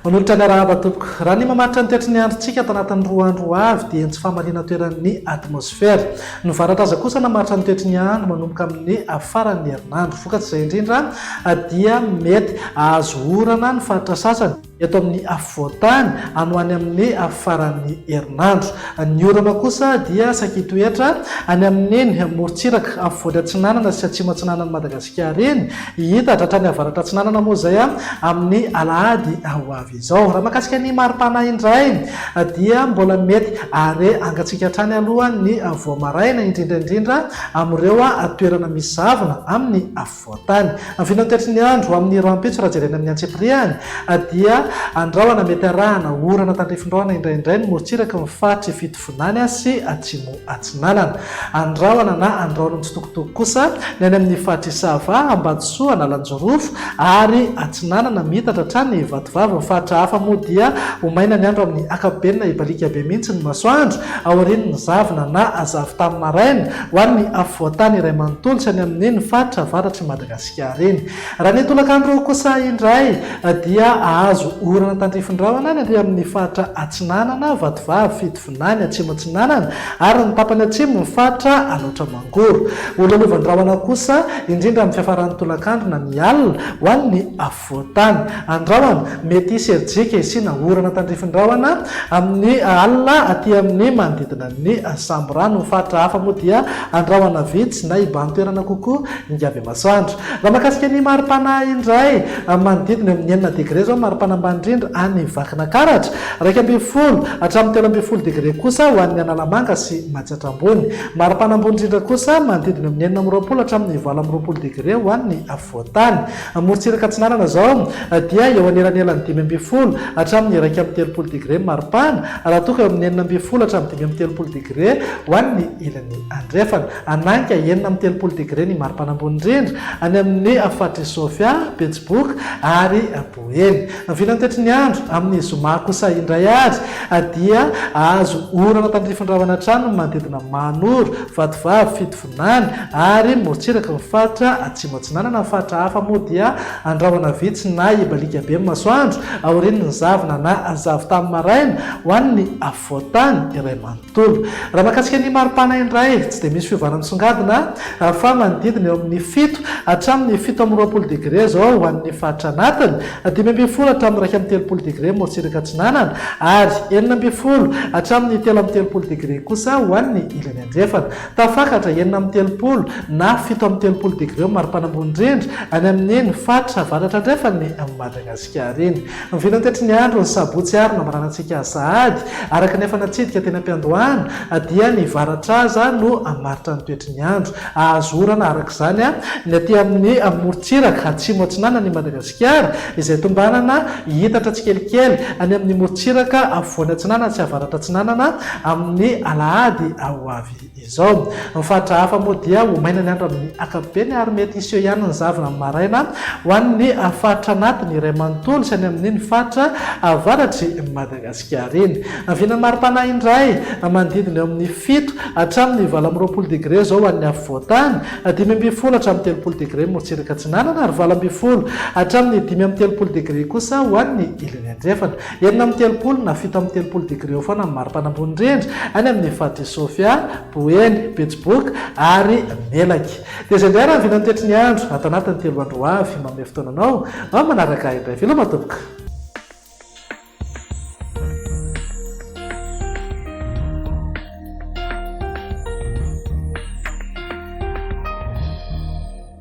Manolotra ny arahaba tompoko raha ny mamaritra ny toetry ny androntsika tanatin'ny 2 andro avy dia tsy famaliana toeran'ny atmosfera. Ny varatra aza kosa namaritra ny toetry ny andro manomboka amin'ny afaran'ny herinandro. Vokatry izay indrindra dia mety ahazo orana ny faritra sasany eto amin'ny afovoantany any amin'ny afaran'ny herinandro. Ny orana kosa dia sakitoetra any amin'ny morontsiraka afovoany atsinanana sy atsimo atsinanana Madagasikara iny hita hatrany avaratra atsinanana moa izay amin'ny alahady ho avy izao. Raha mahakasika ny maripana indray dia mbola mety are angatsika hatrany aloha ny voamaraina indrindra amin'ireo toerana misy zavona amin'ny afovoantany. Amin'ny finan toetry ny andro amin'ny rampitso raha jerena amin'ny antsepriany dia andraona mety arahana orana tandrifin-drahona indraindray ny morontsiraka mifatry fitovinany sy atsimo atsinanana. Andraona na andraona mitsitokotoko kosa ny any amin'ny fatrisava Ambatosoa Nalanjorofo ary atsinanana mitatra hatrany Vatovava. Mifatra hafa moa dia omaina ny andro amin'ny akabenina ibalika be mihitsy ny masoandro aorian'ny zavona na azavy tamin'ny maraina ho an'ny afovoantany iray manontolo sy any amin'ny ny fatra avaratry Madagasikara iny. Raha ny tolakandro kosa indray dia ahazo orana tandrifin-drahona ny amin'ny fatra atsinanana Vatovava fitovinany atsimo atsinanana ary ny tapany atsimo ny fatra aloatra mangoro. Ololovan-drahona kosa indrindra amin'ny fiafaran'ny tolakandro na ny alina ho an'ny afovoantany. Andrahona mety serjika isina orana tandrifin-drahona amin'ny alina aty amin'ny manodidina ny samborano. Ny fatra hafa moa dia andrahona vitsy na ibantoerana kokoa ingavy masoandro. Raha mahakasika ny maripana indray manodidina amin'ny 9 degré zao maripana ambany indrindra any Vakina Karatra, 12 hatramin'ny 13 degré kosa ho an'ny Analamanga sy Matsiatrambony. Maripana ambony indrindra kosa manodidina amin'ny 20 hatramin'ny 20 degré ho an'ny afovoantany. Morontsiraka atsinanana zao dia eo anelanelany 12 hatramin'ny 13 degré maripana raha toka eo amin'ny 12 hatramin'ny 13 degré ho an'ny ilany andrefana. Ananka 13 degré ny maripana ambony indrindra any amin'ny Fatry Sofia, Betsiboka ary Boeny. Ny finan toetry ny andro amin'ny zoma kosa indray ary dia ahazo orana tandrifin-drahona trano manodidina Manoro, Vatovava fitovinany ary morontsiraka mifatra atsimo atsinanana. Ny fatra hafa moa dia andrahona vitsy na ibalika be masoandro aorian'ny zavona na zavy tamin'ny maraina ho an'ny afovoantany iray manontolo. Raha mahakasika ny maripana indray tsy dia misy fiovana misongadina fa manodidina eo amin'ny 7 hatramin'ny 17 degré zao ho an'ny fatra anatiny, 12 hatramin'ny 13 degré morontsiraka atsinanana ary 12 hatramin'ny 13 degré kosa ho an'ny ilany andrefana. Tafakatra 13 na 17 degré maripana ambony indrindra any amin'ny fatra avaratra andrefany Madagasikara iny. Ny finan toetry ny andro ny sabotsy ary namaranantsika sahady araka nefa natsidika teny am-piandohana dia ny varatra aza no amaritra ny toetry ny andro. Ahazo orana araka izany ny aty amin'ny morontsiraka atsimo atsinanana ny Madagasikara izay tombanana hitatra tsikelikely any amin'ny morontsiraka afovoany atsinanana sy avaratra atsinanana amin'ny alahady ho avy izao. Ny fatra hafa moa dia omaina ny andro amin'ny akapobeny ary mety iseo ihany ny zavona amin'ny maraina ho an'ny fatra anatiny iray manontolo sy any amin'ny fatra avaratry Madagasikara iny. Ny finan maripana indray manodidina eo amin'ny 7 hatramin'ny 20 degré zao ho an'ny afovoantany, 12 hatramin'ny 13 degré morontsiraka atsinanana ary 12 hatramin'ny 13 degré kosa ho an'ny ilany andrefana. 13 na 17 degré eo foana amin'ny maripana ambony indrindra any amin'ny Fatry Sofia, Boeny, Betsiboka ary Melaky. Dia izay indray raha ny finan toetry ny andro ato anatin'ny 3 andro avy manome fotoananao manaraka indray. Veloma tompoko.